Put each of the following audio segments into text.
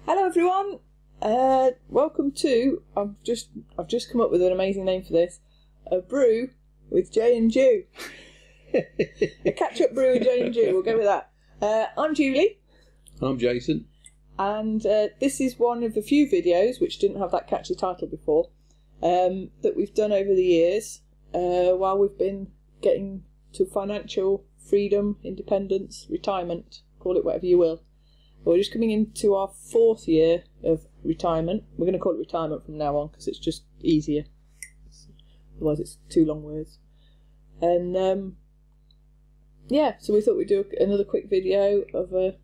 Hello everyone. Welcome to I've just come up with an amazing name for this. A brew with Jay and Jew. A catch-up brew with Jay and Jew. We'll go with that. I'm Julie. I'm Jason. And this is one of the few videos which didn't have that catchy title before that we've done over the years while we've been getting to financial freedom, independence, retirement, call it whatever you will. We're just coming into our 4th year of retirement. We're going to call it retirement from now on because it's just easier. Otherwise it's 2 long words. And yeah, so we thought we'd do another quick video of a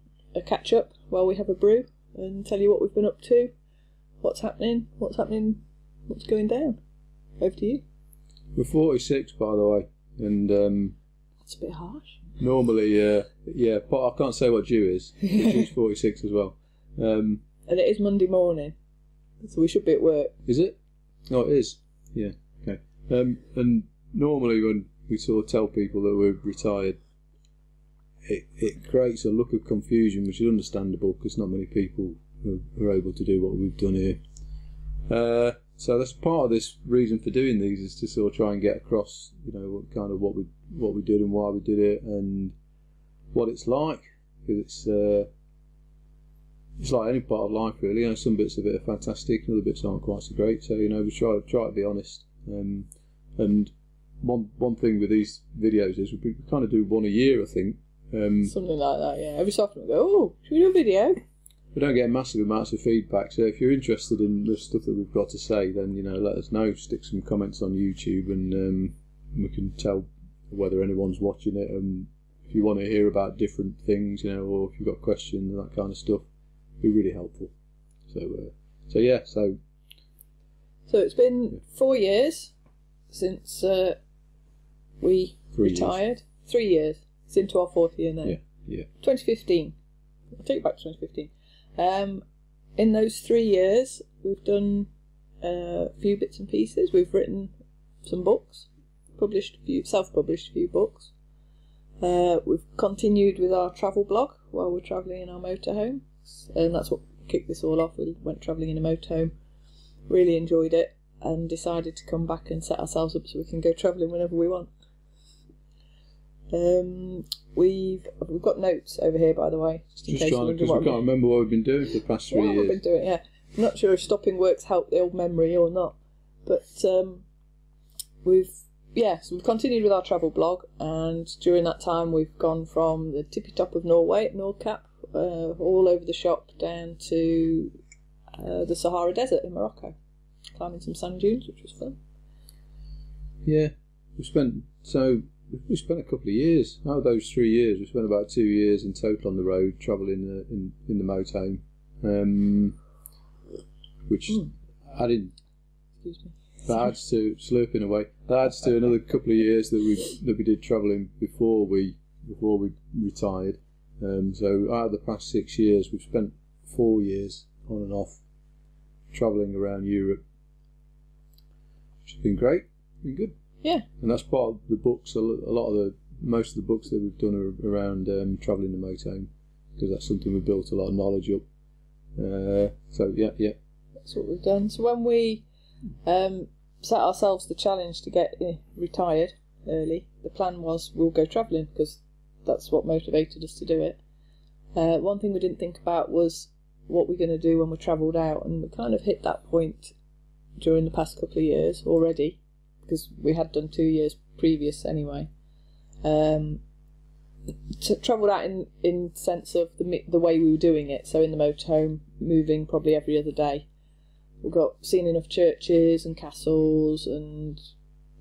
catch-up while we have a brew and tell you what we've been up to, what's happening, what's going down. Over to you. We're 46, by the way, and That's a bit harsh. normally, yeah, but I can't say what Jew is. Jew's 46 as well. And it is Monday morning, so we should be at work. Is it? Oh, it is. Yeah. Okay. And normally when we sort of tell people that we're retired, it creates a look of confusion, which is understandable because not many people are able to do what we've done here. So that's part of this reason for doing these, is to sort of try and get across, you know, what we did and why we did it and what it's like. Because it's like any part of life, really. You know, some bits of it are fantastic, and other bits aren't quite so great. So, you know, we try to be honest. And one thing with these videos is we kind of do one a year, I think. Something like that, yeah. Every so often we go, oh, should we do a video? We don't get massive amounts of feedback, so if you're interested in the stuff that we've got to say, then, you know, let us know. Stick some comments on YouTube, and we can tell whether anyone's watching it. And if you want to hear about different things, you know, or if you've got questions and that kind of stuff, it'd be really helpful. So yeah, so it's been 4 years since we retired. 3 years. It's into our 4th year now. Yeah. 2015. I'll take you back to 2015. In those 3 years, we've done a few bits and pieces. We've written some books, self-published a few books. We've continued with our travel blog while we're travelling in our motorhome, and that's what kicked this all off. We went travelling in a motorhome, really enjoyed it, and decided to come back and set ourselves up so we can go travelling whenever we want. We've got notes over here, by the way, just in case you wonder what. We can't remember what we've been doing for the past 3 years. What we've been doing, yeah. I'm not sure if stopping work's helped the old memory or not, but we've continued with our travel blog, and during that time we've gone from the tippy top of Norway at Nordkap, all over the shop, down to the Sahara Desert in Morocco, climbing some sand dunes, which was fun. Yeah, we spent a couple of years. Out of those 3 years, we spent about 2 years in total on the road, travelling in the motorhome, which added. Excuse me. That adds to slurping away. That adds to another couple of years that we did travelling before we retired. So out of the past 6 years, we've spent 4 years on and off travelling around Europe, which has been great. Been good. Yeah. And that's part of the books. Most of the books that we've done are around travelling the motorhome, because that's something we built a lot of knowledge up. So yeah. That's what we've done. So when we set ourselves the challenge to get retired early, the plan was we'll go travelling because that's what motivated us to do it. One thing we didn't think about was what we're going to do when we travelled out, and we kind of hit that point during the past couple of years already, because we had done 2 years previous anyway. Travelled out in sense of the way we were doing it, so in the motorhome, moving probably every other day. We've seen enough churches and castles and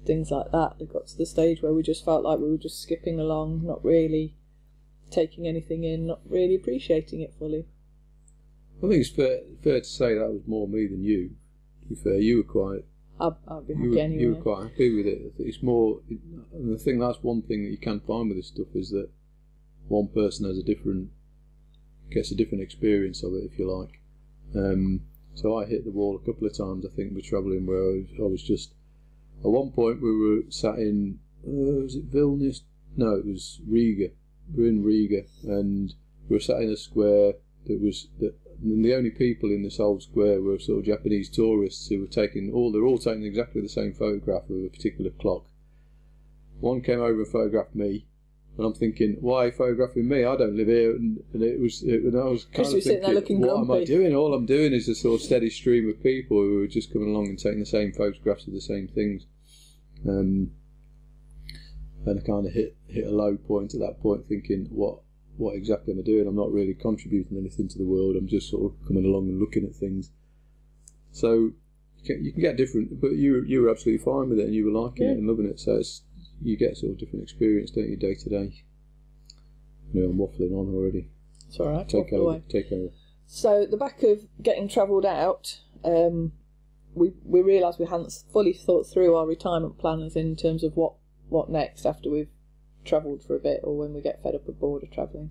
things like that. It got to the stage where we just felt like we were just skipping along, not really taking anything in, not really appreciating it fully. I think it's fair to say that was more me than you. To be fair, you were quite. I'd be happy anyway. You were quite happy with it. It's more, and I think that's one thing that you can find with this stuff, is that one person gets a different experience of it, if you like. So I hit the wall a couple of times, I think, with travelling, where I was just, at one point we were sat in, was it Vilnius? No, it was Riga. We were in Riga, and we were sat in a square that and the only people in this old square were sort of Japanese tourists who were they're all taking exactly the same photograph of a particular clock. One came over and photographed me, and I'm thinking, why are you photographing me? I don't live here. And I was kind of thinking, what am I doing? All I'm doing is a sort of steady stream of people who are just coming along and taking the same photographs of the same things. And I kind of hit a low point at that point, thinking, what exactly am I doing? I'm not really contributing anything to the world. I'm just sort of coming along and looking at things. So you can get different, but you were absolutely fine with it, and you were liking it and loving it. So you get sort of different experience, don't you, day to day? I'm waffling on already. It's all right. Take over. So at the back of getting travelled out, we realised we hadn't fully thought through our retirement plans in terms of what next after we've travelled for a bit, or when we get fed up and bored of travelling.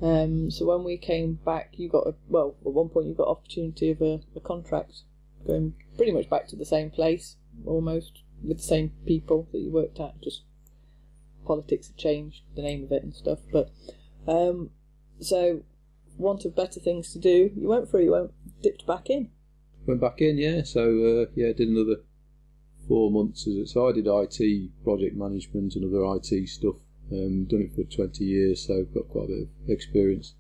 So when we came back, at one point you got opportunity of a contract going pretty much back to the same place, almost, with the same people that you worked at, just politics had changed the name of it and stuff. But so, want of better things to do, you dipped back in. Went back in, yeah. So did another 4 months so I did IT project management and other IT stuff. Done it for 20 years, so I've got quite a bit of experience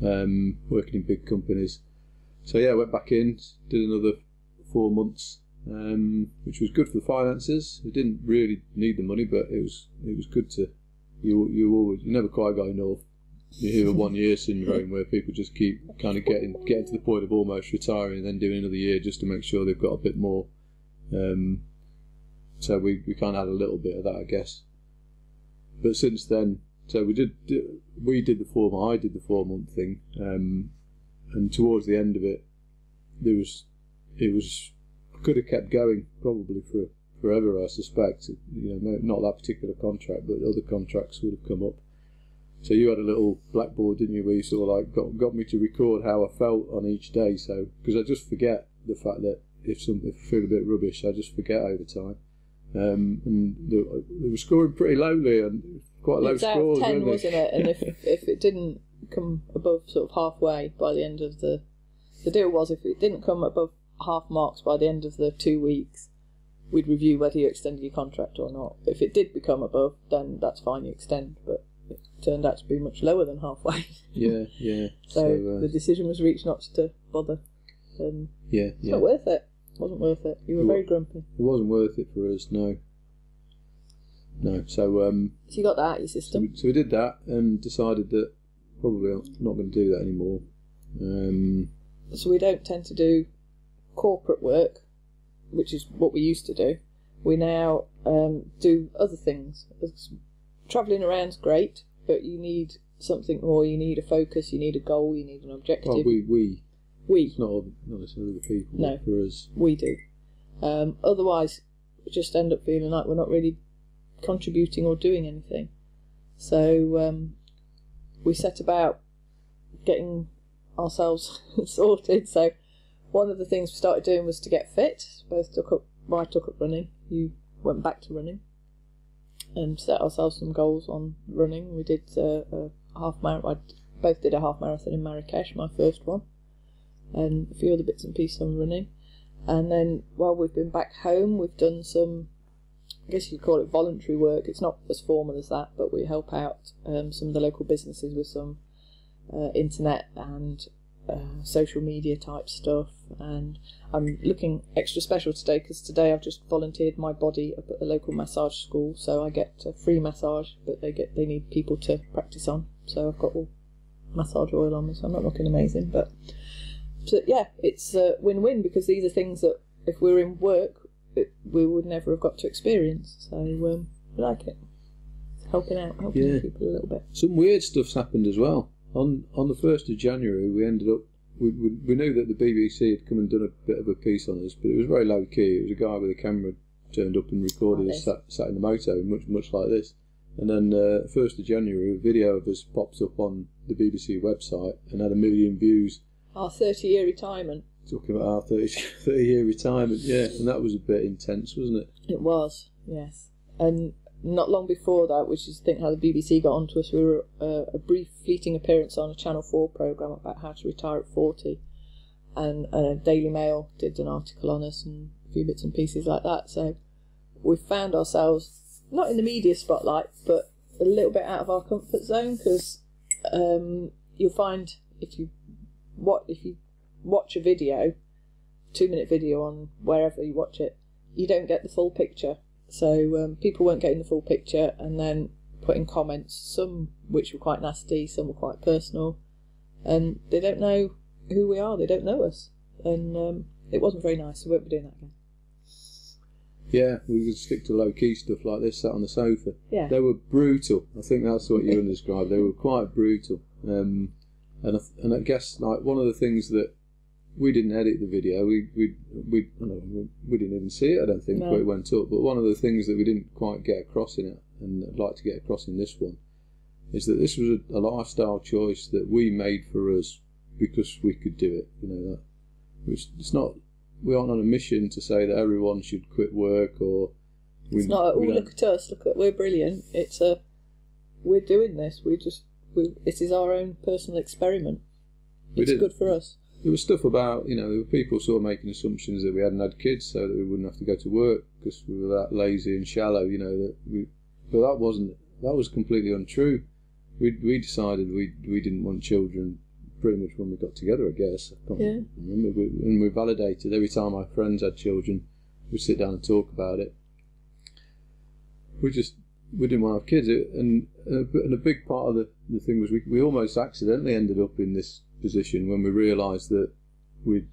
working in big companies. So yeah, I went back in, did another 4 months. Which was good for the finances. We didn't really need the money, but it was good to. You never quite got enough. You hear a 1 year syndrome where people just keep kind of getting to the point of almost retiring and then doing another year just to make sure they've got a bit more. So we kind of had a little bit of that, I guess. But since then, so I did the 4 month thing, and towards the end of it, could have kept going probably for forever, I suspect. Not that particular contract, but other contracts would have come up. So you had a little blackboard, didn't you, where you sort of like got me to record how I felt on each day. So because I just forget the fact that if I feel a bit rubbish, I just forget over time. And they were scoring pretty lowly and quite low scores. It was out of 10, wasn't it? And if it didn't come above sort of halfway by the end of the deal was, if it didn't come above half marks by the end of the 2 weeks, we'd review whether you extended your contract or not. If it did become above, then that's fine, you extend, but it turned out to be much lower than halfway. Yeah. So the decision was reached not to bother. It's not worth it. It wasn't worth it. You were very grumpy. It wasn't worth it for us, no. So you got that out of your system. So we did that and decided that probably I'm not going to do that anymore. So we don't tend to do corporate work, which is what we used to do. We now do other things. Travelling around's great, but you need something more. You need a focus, you need a goal, you need an objective. Well, we. It's not necessarily the people. No, for us. We do. Otherwise, we just end up feeling like we're not really contributing or doing anything. So we set about getting ourselves sorted. So one of the things we started doing was to get fit. I took up running. You went back to running, and set ourselves some goals on running. We did a half marathon. Both did a half marathon in Marrakesh, my first one, and a few other bits and pieces on running. And then while we've been back home, we've done some, I guess you'd call it voluntary work. It's not as formal as that, but we help out some of the local businesses with some internet and social media type stuff. And I'm looking extra special today because today I've just volunteered my body up at a local massage school, so I get a free massage, but they need people to practice on. So I've got all massage oil on me, so I'm not looking amazing, but so yeah, it's a win-win, because these are things that if we were in work we would never have got to experience. So we like it. It's helping people a little bit. Some weird stuff's happened as well. On the 1st of January we ended up, we knew that the BBC had come and done a bit of a piece on us, but it was very low key. It was a guy with a camera turned up and recorded us sat in the moto, much like this. And then 1st of January, a video of us pops up on the BBC website and had 1 million views. Our 30-year retirement. Talking about our 30-year retirement, yeah. And that was a bit intense, wasn't it? It was, yes. And not long before that, which is I think how the BBC got onto us, we were a brief fleeting appearance on a Channel 4 programme about how to retire at 40, and Daily Mail did an article on us and a few bits and pieces like that. So we found ourselves not in the media spotlight, but a little bit out of our comfort zone, because you'll find if you watch a video, 2-minute video on wherever you watch it, you don't get the full picture. So people weren't getting the full picture, and then putting comments, some which were quite nasty, some were quite personal, and they don't know who we are, they don't know us, and it wasn't very nice, so we won't be doing that again. Yeah, we could stick to low-key stuff like this, sat on the sofa. Yeah. They were brutal. I think that's what you described. They were quite brutal. And I guess like one of the things that we didn't edit the video. We didn't even see it. I don't think before it went up. But one of the things that we didn't quite get across in it, and I'd like to get across in this one, is that this was a lifestyle choice that we made for us because we could do it. You know, it's not. We aren't on a mission to say that everyone should quit work, or it's not. Oh, look at us! We're brilliant. It's we're doing this. It is our own personal experiment. It's good for us. There was stuff about, there were people sort of making assumptions that we hadn't had kids so that we wouldn't have to go to work because we were that lazy and shallow. But that was completely untrue. We decided we didn't want children pretty much when we got together, I guess. I can't remember. And we validated every time our friends had children, we'd sit down and talk about it. We didn't want to have kids, and a big part of the thing was we almost accidentally ended up in this position when we realised that we'd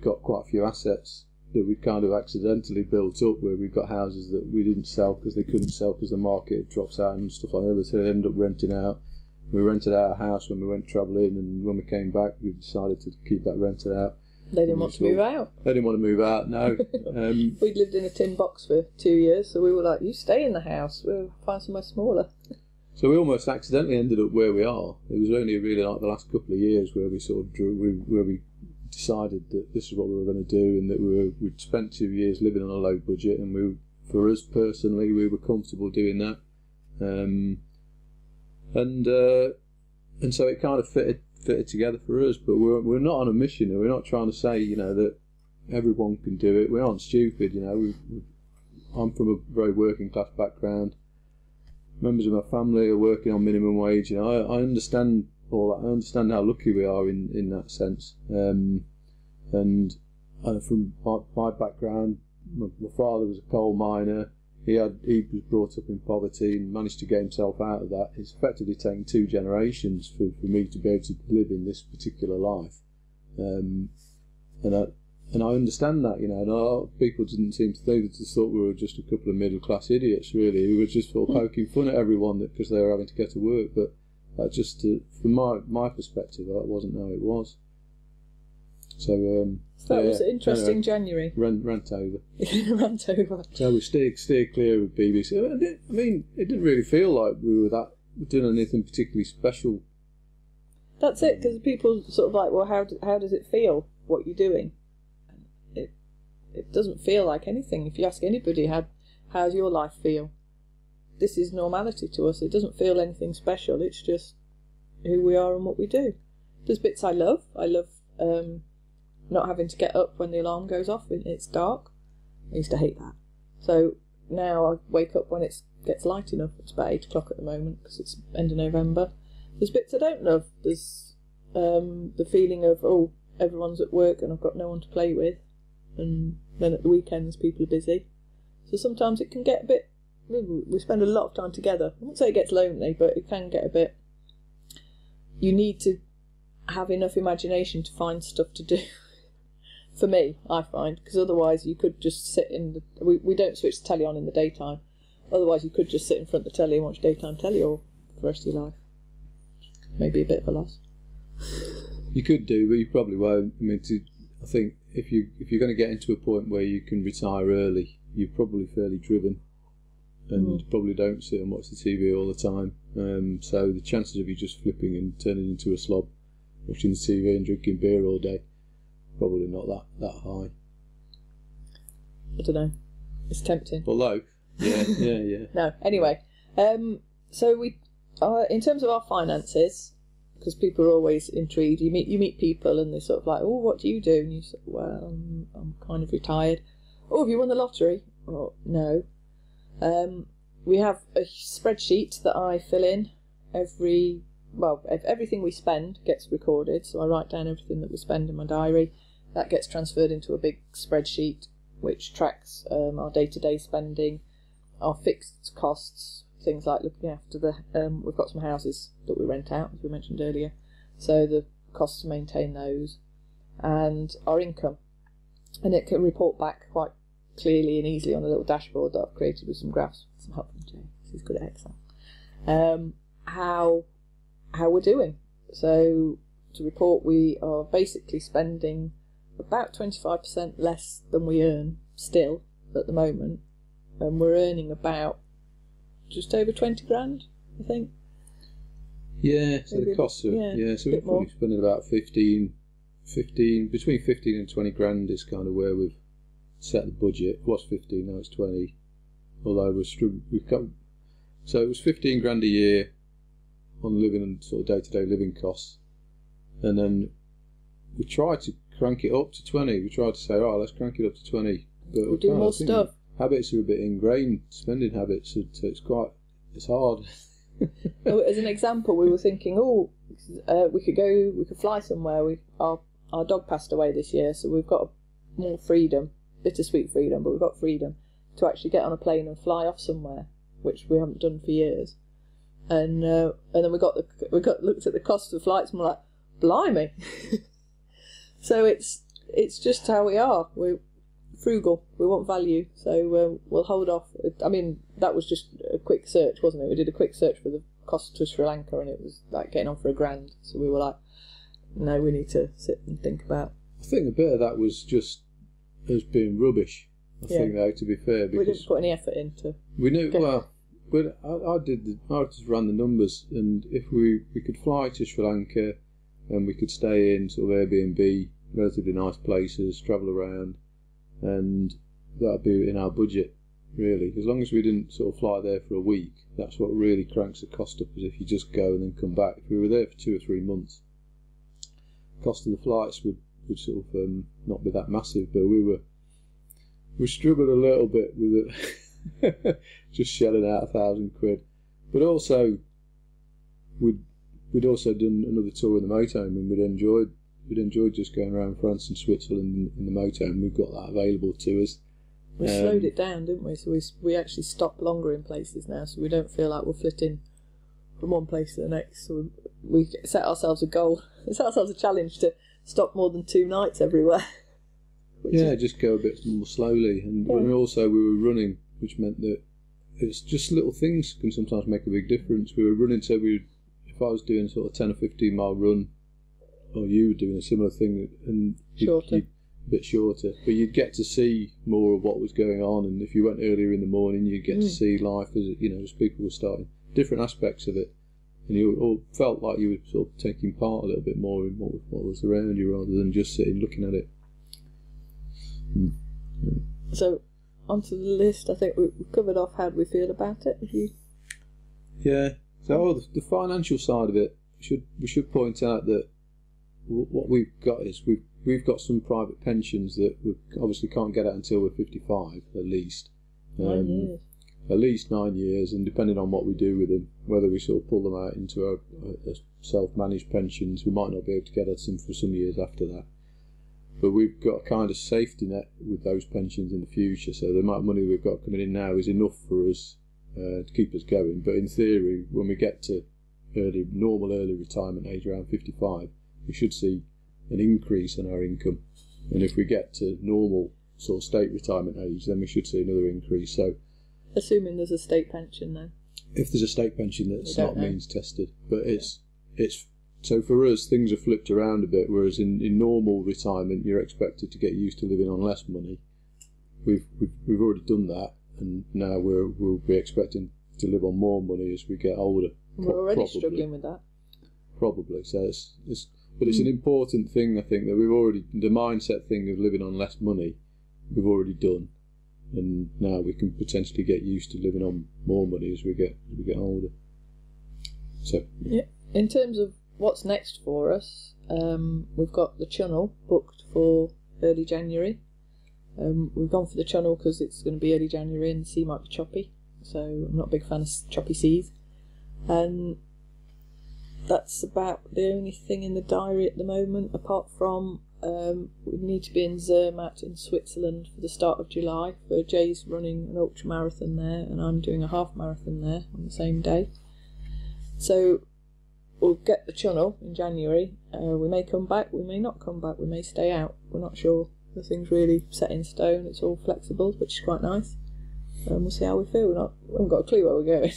got quite a few assets that we'd kind of accidentally built up, where we've got houses that we didn't sell because they couldn't sell because the market drops out and stuff like that, so they ended up renting out. We rented out a house when we went travelling, and when we came back we decided to keep that rented out. They didn't want to move out. They didn't want to move out, no. We'd lived in a tin box for 2 years, so we were like, you stay in the house, we'll find somewhere smaller. So we almost accidentally ended up where we are. It was only really like the last couple of years where we sort of where we decided that this is what we were going to do, and that we'd spent 2 years living on a low budget, and for us personally, we were comfortable doing that. And so it kind of fitted together for us. But we're not on a mission. We're not trying to say that everyone can do it. We aren't stupid. I'm from a very working class background. Members of my family are working on minimum wage. I understand all that. I understand how lucky we are in that sense. And from my background, my father was a coal miner. He was brought up in poverty and managed to get himself out of that. It's effectively taken 2 generations for me to be able to live in this particular life. And I understand that, and a lot of people didn't seem to think, they just thought we were just a couple of middle class idiots, really, who were just sort of poking fun at everyone because they were having to get to work. But that just, from my perspective, that wasn't how it was. So that was an interesting January. Rant over. Rant over. So we steer clear of BBC. I mean, it didn't really feel like we were doing anything particularly special. That's it, because people sort of like, well, how does it feel, what you're doing? It doesn't feel like anything. If you ask anybody, how's your life feel? This is normality to us. It doesn't feel anything special. It's just who we are and what we do. There's bits I love. I love not having to get up when the alarm goes off and it's dark. I used to hate that. So now I wake up when it gets light enough. It's about 8 o'clock at the moment because it's end of November. There's bits I don't love. There's the feeling of, everyone's at work and I've got no one to play with. And then at the weekends people are busy. So sometimes it can get a bit... We spend a lot of time together. I won't say it gets lonely, but it can get a bit... You need to have enough imagination to find stuff to do. For me, I find. Because otherwise you could just sit in the... We don't switch the telly on in the daytime. Otherwise you could just sit in front of the telly and watch daytime telly all for the rest of your life. Maybe a bit of a loss. You could do, but you probably won't. I think if you're going to get into a point where you can retire early, you're probably fairly driven, and probably don't sit and watch the TV all the time. So the chances of you just flipping and turning into a slob, watching the TV and drinking beer all day, probably not that high. I don't know. It's tempting. Although Yeah. No, anyway. So we, in terms of our finances, because people are always intrigued. You meet people and they're sort of like, oh, what do you do? And you say, well, I'm kind of retired. Oh, have you won the lottery? Oh, no. We have a spreadsheet that I fill in everything we spend gets recorded. So I write down everything that we spend in my diary. That gets transferred into a big spreadsheet which tracks our day-to-day spending, our fixed costs, things like looking after we've got some houses that we rent out, as we mentioned earlier, so the costs to maintain those, and our income. And it can report back quite clearly and easily on a little dashboard that I've created with some graphs, some help from Jay, he's good at Excel, how we're doing. So to report, we are basically spending about 25% less than we earn still at the moment, and we're earning about just over 20 grand, I think. Yeah, so maybe the costs are, so we're probably spending about 15, between 15 and 20 grand is kind of where we've set the budget. It was 15, now it's 20, although so it was 15 grand a year on living and sort of day-to-day living costs, and then we tried to crank it up to 20. We tried to say, oh, let's crank it up to 20, but we'll do more stuff. Habits are a bit ingrained, spending habits, so it's hard. As an example, we were thinking, we could fly somewhere. Our dog passed away this year, so we've got more freedom, bittersweet freedom, but we've got freedom to actually get on a plane and fly off somewhere, which we haven't done for years. And then we looked at the cost of the flights and we're like, blimey. So it's just how we are. We're frugal. We want value, so we'll hold off. I mean, that was just a quick search, wasn't it? We did a quick search for the cost to Sri Lanka, and it was like getting on for £1,000. So we were like, no, we need to sit and think about. I think a bit of that was just us being rubbish. I think, though, to be fair, because we didn't put any effort into. We knew but I just ran the numbers, and if we could fly to Sri Lanka, and we could stay in sort of Airbnb, relatively nice places, travel around, and that'd be in our budget, really. As long as we didn't sort of fly there for a week, that's what really cranks the cost up, is if you just go and then come back. If we were there for 2 or 3 months, the cost of the flights would sort of not be that massive, but we struggled a little bit with it, just shelling out £1,000. But also, we'd also done another tour in the motorhome, and we'd enjoyed just going around France and Switzerland in the motorhome. We've got that available to us. We slowed it down, didn't we? So we actually stop longer in places now, so we don't feel like we're flitting from one place to the next. So we set ourselves a goal, set ourselves a challenge to stop more than 2 nights everywhere. Just go a bit more slowly, and also we were running, which meant that it's just little things can sometimes make a big difference. We were running, so if I was doing sort of 10 or 15 mile run, or you were doing a similar thing, and a bit shorter, but you'd get to see more of what was going on. And if you went earlier in the morning, you'd get to see life as people were starting, different aspects of it, and you all felt like you were sort of taking part a little bit more in what was around you, rather than just sitting looking at it. So onto the list. I think we've covered off how we feel about it. So the financial side of it, we should point out that what we've got is we've got some private pensions that we obviously can't get at until we're 55 at least. 9 years. At least 9 years, and depending on what we do with them, whether we sort of pull them out into our self-managed pensions, we might not be able to get at them for some years after that. But we've got a kind of safety net with those pensions in the future, so the amount of money we've got coming in now is enough for us to keep us going. But in theory, when we get to normal early retirement age around 55, we should see an increase in our income, and if we get to normal sort of state retirement age, then we should see another increase. So, assuming there's a state pension, then. If there's a state pension that's not means tested, but it's so for us things are flipped around a bit. Whereas in normal retirement, you're expected to get used to living on less money. We've already done that, and now we'll be expecting to live on more money as we get older. We're already struggling with that. Probably. So it's an important thing, I think, that the mindset thing of living on less money, we've already done. and now we can potentially get used to living on more money as we get older. So yeah, in terms of what's next for us, we've got the Channel booked for early January. We've gone for the Channel because it's going to be early January and the sea might be choppy, so I'm not a big fan of choppy seas. And that's about the only thing in the diary at the moment, apart from we need to be in Zermatt in Switzerland for the start of July, for Jay's running an ultra marathon there and I'm doing a half marathon there on the same day. So we'll get the Channel in January. We may come back, we may not come back, we may stay out, we're not sure. Nothing's really set in stone, it's all flexible, which is quite nice. We'll see how we feel. We haven't got a clue where we're going.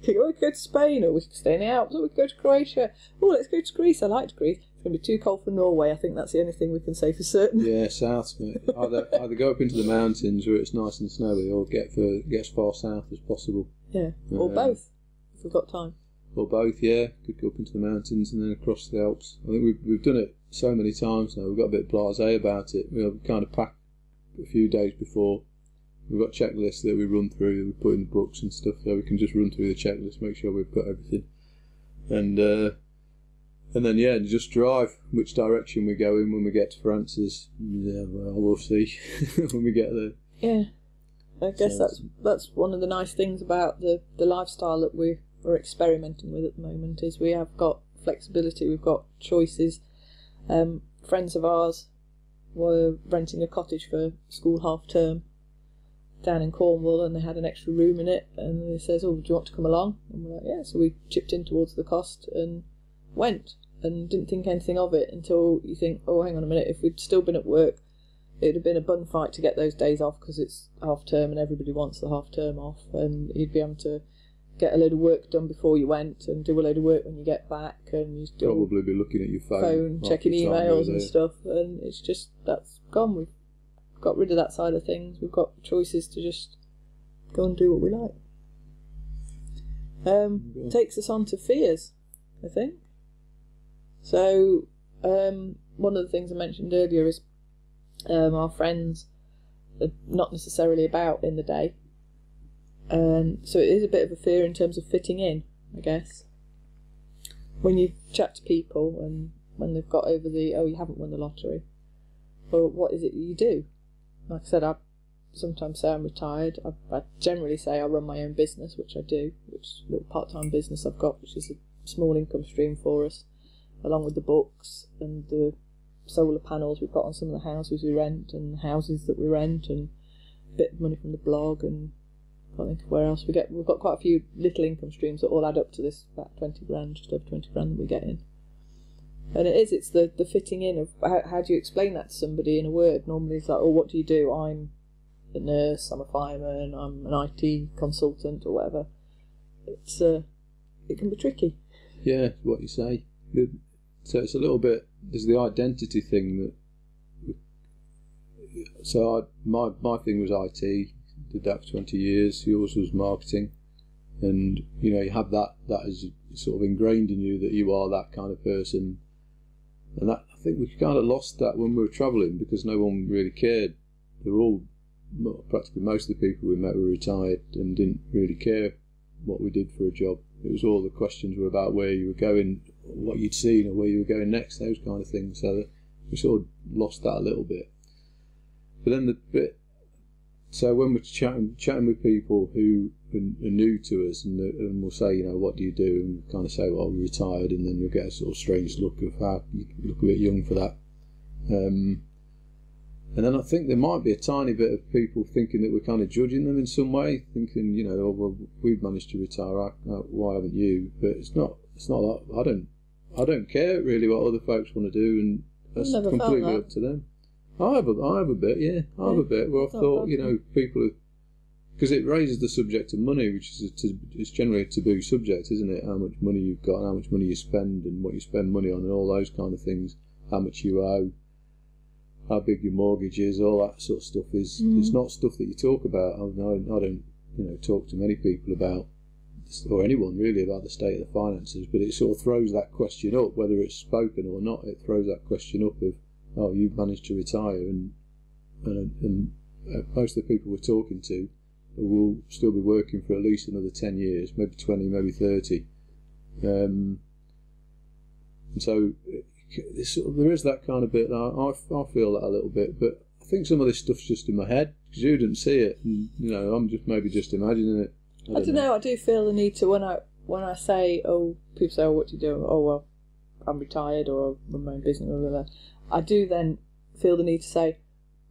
We could go to Spain, or we could stay in the Alps, or we could go to Croatia. Oh, let's go to Greece. I liked Greece. It's going to be too cold for Norway. I think that's the only thing we can say for certain. yeah, south, mate. Either go up into the mountains where it's nice and snowy, or get as far south as possible. Yeah, or both, if we've got time. Or both, yeah. Could go up into the mountains and then across the Alps. I think we've done it so many times now. We've got a bit blasé about it. We kind of pack a few days before. We've got checklists that we run through, that we put in the books and stuff, so we can just run through the checklist, make sure we've got everything, and then yeah, just drive which direction we go in when we get to France's. Yeah, well, we'll see when we get there. Yeah, I guess that's one of the nice things about the lifestyle that we're experimenting with at the moment, is we have got flexibility, we've got choices. Friends of ours were renting a cottage for school half term down in Cornwall, and they had an extra room in it, and they says, oh, do you want to come along? And we're like, yeah. So we chipped in towards the cost and went, and didn't think anything of it until you think, oh, hang on a minute, if we'd still been at work, it'd have been a bun fight to get those days off, because it's half term and everybody wants the half term off, and you'd be able to get a load of work done before you went and do a load of work when you get back, and you still probably be looking at your phone checking emails and stuff, and it's just, that's gone. We've got rid of that side of things. We've got choices to just go and do what we like. Takes us on to fears, I think. So one of the things I mentioned earlier is our friends are not necessarily about in the day, so it is a bit of a fear in terms of fitting in, I guess. When you chat to people and when they've got over the, oh, you haven't won the lottery, well, what is it you do? Like I said, I sometimes say I'm retired. I generally say I run my own business, which I do, which is a little part-time business I've got, which is a small income stream for us, along with the books and the solar panels we've got on some of the houses we rent, and houses that we rent, and a bit of money from the blog, and I can't think of where else we get. We've got quite a few little income streams that all add up to this about 20 grand, just over 20 grand that we get in. And it's the fitting in of how do you explain that to somebody in a word? Normally it's like, oh, what do you do? I'm a nurse, I'm a fireman, I'm an IT consultant, or whatever. It can be tricky. Yeah, what you say. So it's a little bit, there's the identity thing that. So my thing was IT, did that for 20 years. Yours was marketing, and you have that is sort of ingrained in you that you are that kind of person. And that, I think we kind of lost that when we were travelling, because no one really cared. They were all, practically most of the people we met were retired and didn't really care what we did for a job. It was all the questions were about where you were going, what you'd seen, or where you were going next, those kind of things. So that we sort of lost that a little bit. But then so when we're chatting with people who are new to us, and we'll say, what do you do? And kind of say, well, we're retired, and then you'll get a sort of strange look of how you look a bit young for that. And then I think there might be a tiny bit of people thinking that we're kind of judging them in some way, thinking, oh, well, we've managed to retire, why haven't you? But it's not that. I don't care really what other folks want to do, and that's completely up to them. I have a bit, yeah. I have a bit where I thought, people are, because it raises the subject of money, which is it's generally a taboo subject, isn't it? How much money you've got, and how much money you spend, and what you spend money on, and all those kind of things. How much you owe, how big your mortgage is, all that sort of stuff is it's not stuff that you talk about. I don't talk to many people about, or anyone really, about the state of the finances, but it sort of throws that question up, whether it's spoken or not. It throws that question up of, oh, you've managed to retire, and most of the people we're talking to will still be working for at least another 10 years, maybe 20, maybe 30. And so there is that kind of bit. I feel that a little bit, but I think some of this stuff's just in my head because you didn't see it, and I'm just imagining it. I don't know. I do feel the need to when I say, oh, people say, oh, what do you do? Oh, well, I'm retired or I run my own business or whatever. I do then feel the need to say,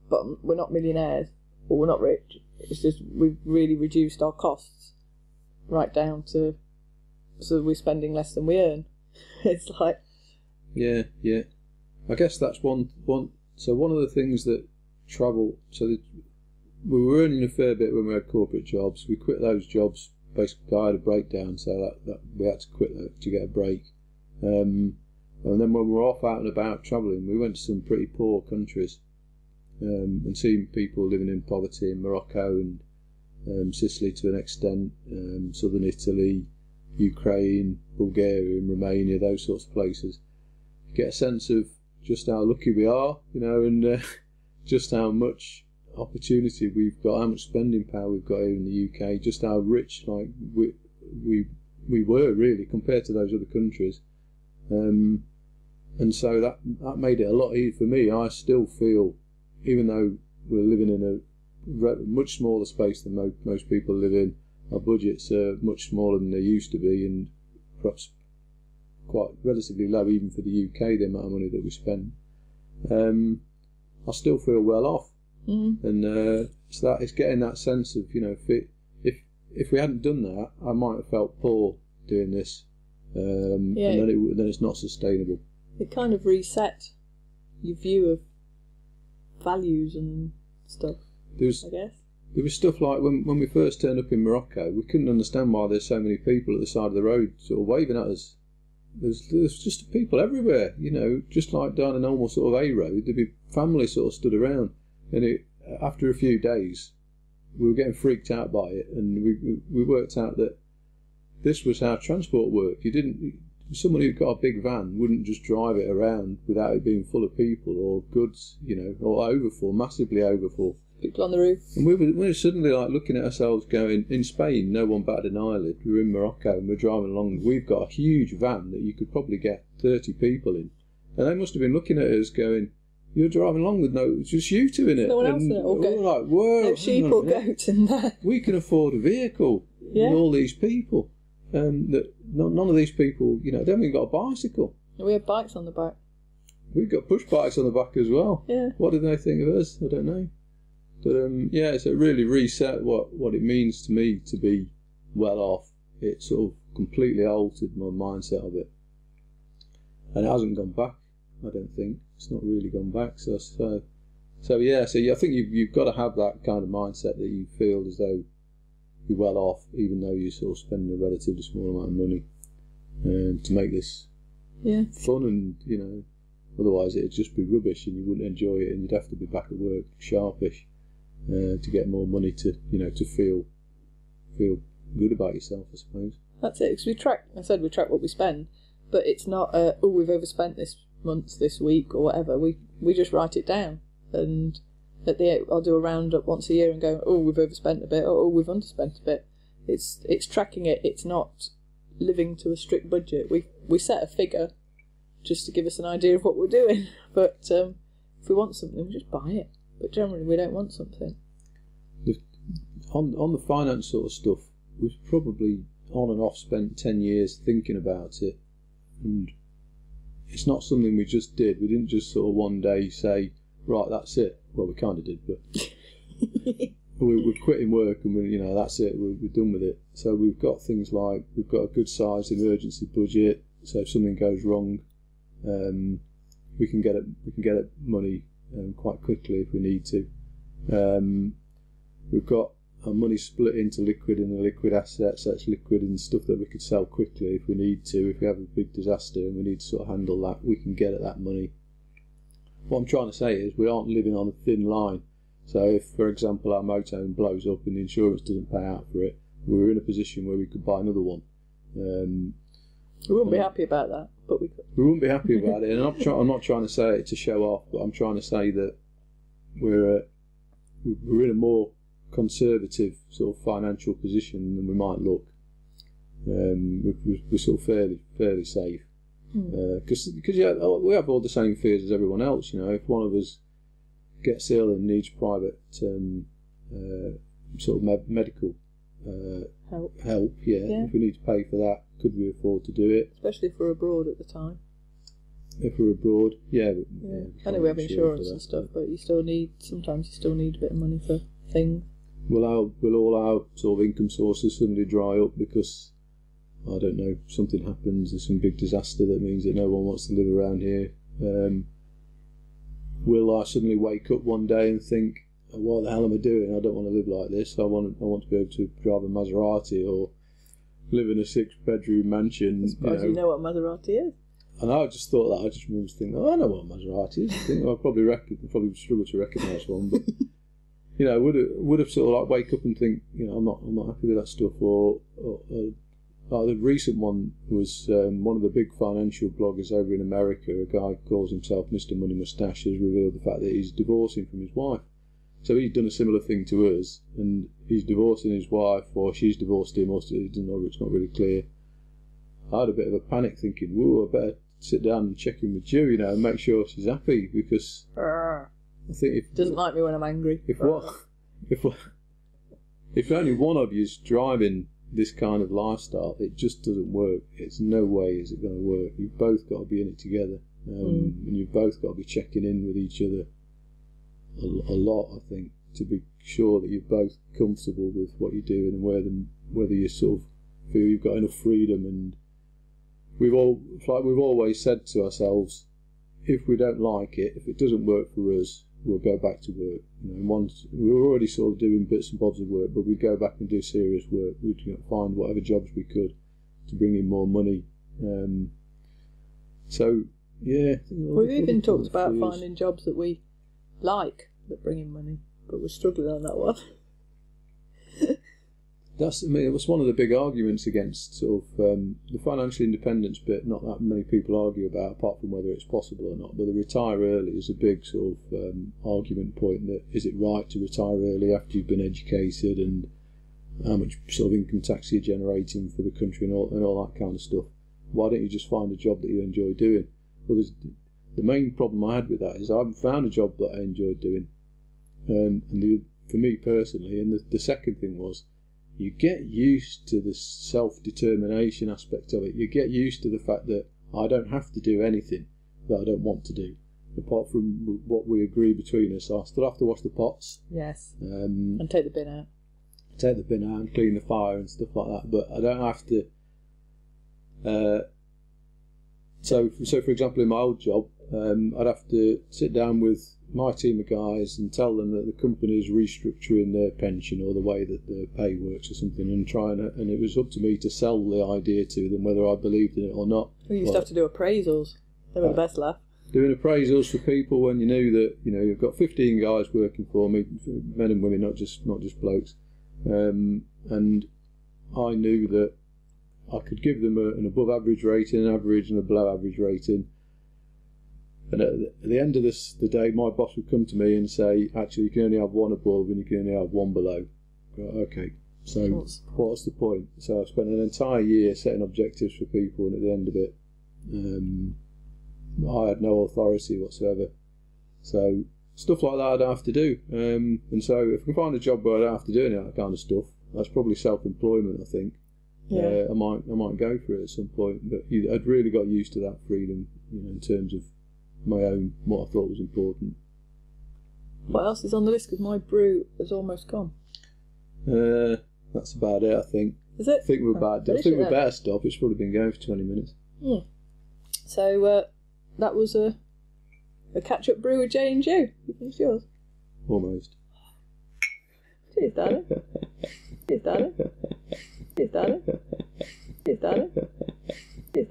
but we're not millionaires or we're not rich. It's just we've really reduced our costs right down to so we're spending less than we earn. It's like yeah. I guess that's one. So one of the things that travel. We were earning a fair bit when we had corporate jobs. We quit those jobs. Basically, I had a breakdown, so that we had to quit that to get a break. And then when we were off out and about travelling, we went to some pretty poor countries and seeing people living in poverty in Morocco and Sicily to an extent, southern Italy, Ukraine, Bulgaria and Romania, those sorts of places. You get a sense of just how lucky we are, and just how much opportunity we've got, how much spending power we've got here in the UK, just how rich we were really compared to those other countries, and so that made it a lot easier for me. I still feel, even though we're living in a much smaller space than most people live in, our budgets are much smaller than they used to be, and perhaps quite relatively low even for the UK, the amount of money that we spend. I still feel well off. And so that it's getting that sense of if we hadn't done that, I might have felt poor doing this, and then it's not sustainable. It kind of reset your view of values and stuff. I guess there was stuff like when we first turned up in Morocco, we couldn't understand why there's so many people at the side of the road sort of waving at us. There's just people everywhere, just like down a normal sort of A road. There'd be families sort of stood around. And after a few days, we were getting freaked out by it, and we worked out that this was how transport worked. Someone who got a big van wouldn't just drive it around without it being full of people or goods, or overfull, massively overfull. People on the roof. And we were suddenly like looking at ourselves going, in Spain, no one batted an eyelid. We were in Morocco and we're driving along. We've got a huge van that you could probably get 30 people in. And they must have been looking at us going, you're driving along with just you two in it. No one else in it. We're like, whoa. No sheep or goat in there. We can afford a vehicle with all these people. That none of these people, they haven't even got a bicycle. We have bikes on the back. We've got push bikes on the back as well. Yeah. What did they think of us? I don't know. But so it really reset what it means to me to be well off. It sort of completely altered my mindset of it. And it hasn't gone back, I don't think. It's not really gone back. So I think you've got to have that kind of mindset that you feel as though you're well off, even though you're sort of spending a relatively small amount of money to make this fun, and otherwise it'd just be rubbish and you wouldn't enjoy it, and you'd have to be back at work sharpish to get more money to feel good about yourself, I suppose. That's it. Because we track what we spend, but it's not we've overspent this month, this week, or whatever. We just write it down, and I'll do a roundup once a year and go, oh, we've overspent a bit, or oh, we've underspent a bit. It's tracking it. It's not living to a strict budget. We set a figure just to give us an idea of what we're doing, but if we want something, we just buy it. But generally, we don't want something. On the finance sort of stuff, we've probably on and off spent 10 years thinking about it, and it's not something we just did. We didn't just sort of one day say, right, that's it. Well, we kind of did, but we're quitting work and that's it. We're done with it. So we've got things like we've got a good sized emergency budget. So if something goes wrong, we can get it money quite quickly if we need to. We've got our money split into liquid and illiquid assets. That's liquid and stuff that we could sell quickly if we need to. If we have a big disaster and we need to sort of handle that, we can get at that money. What I'm trying to say is we aren't living on a thin line. So if, for example, our motorhome blows up and the insurance doesn't pay out for it, we're in a position where we could buy another one. We wouldn't be happy about that, but we could. We wouldn't be happy about it, and I'm not trying to say it to show off, but I'm trying to say that we're we're in a more conservative sort of financial position than we might look. We're sort of fairly safe, because we have all the same fears as everyone else. You know, if one of us gets ill and needs private sort of medical help, if we need to pay for that, could we afford to do it? Especially if we're abroad at the time. If we're abroad, I know we have insurance and stuff, but sometimes you still need a bit of money for things. Will all our sort of income sources suddenly dry up because, I don't know, something happens, there's some big disaster that means that no one wants to live around here? Will I suddenly wake up one day and think, what the hell am I doing? I don't want to live like this. I want to be able to drive a Maserati or live in a 6-bedroom mansion. I suppose you know what Maserati is. And I just thought that. I just remember thinking, I know what a Maserati is. I probably struggle to recognise one, but you know, would have sort of like wake up and think, you know, I'm not happy with that stuff. Or the recent one was one of the big financial bloggers over in America. A guy who calls himself Mr. Money Mustache has revealed the fact that he's divorcing from his wife. So he's done a similar thing to us, and he's divorcing his wife, or she's divorced him, or he doesn't know. It's not really clear. I had a bit of a panic, thinking, "Whoa, I better sit down and check in with Joe, you know, and make sure she's happy," because I think if doesn't like me when I'm angry. If only one of you's driving this kind of lifestyle, it just doesn't work. It's no way is it going to work. You've both got to be in it together, and you've both got to be checking in with each other a lot, I think, to be sure that you're both comfortable with what you're doing and whether you sort of feel you've got enough freedom. And we've always said to ourselves, if we don't like it, if it doesn't work for us, we'll go back to work. You know, and once we were already sort of doing bits and bobs of work, but we'd go back and do serious work. We'd find whatever jobs we could to bring in more money. We've even talked about finding jobs that we like that bring in money, but we're struggling on that one. It was one of the big arguments against sort of the financial independence bit. Not that many people argue about, apart from whether it's possible or not. But the retire early is a big sort of argument point. That is it right to retire early after you've been educated, and how much sort of income tax you're generating for the country and all that kind of stuff. Why don't you just find a job that you enjoy doing? Well, the main problem I had with that is I haven't found a job that I enjoyed doing, for me personally. And the second thing was, you get used to the self-determination aspect of it. You get used to the fact that I don't have to do anything that I don't want to do, apart from what we agree between us. I still have to wash the pots. Yes. And take the bin out. Take the bin out and clean the fire and stuff like that. But I don't have to. So for example, in my old job, I'd have to sit down with my team of guys and tell them that the company is restructuring their pension or the way that their pay works or something, and it was up to me to sell the idea to them whether I believed in it or not. We used to have to do appraisals. They were the best laugh. Doing appraisals for people when you knew that, you know, you've got 15 guys working for me, men and women, not just blokes, and I knew that I could give them an above average rating, an average and a below average rating. And at the end of the day, my boss would come to me and say, actually, you can only have one above and you can only have one below. Okay, so what's the point? So I spent an entire year setting objectives for people, and at the end of it, I had no authority whatsoever. So stuff like that I don't have to do. And so if I can find a job where I don't have to do any of that kind of stuff, that's probably self-employment, I think. Yeah. I might go for it at some point, but I'd really got used to that freedom, you know, in terms of my own, what I thought was important. What else is on the list? Because my brew has almost gone. That's about it, I think. Is it? I think we're better stop. It's probably been going for 20 minutes. So that was a catch-up brew with J and Joe. You finished yours? Almost. Cheers, darling. Cheers, darling. Cheers, darling. Cheers, darling. Cheers, darling.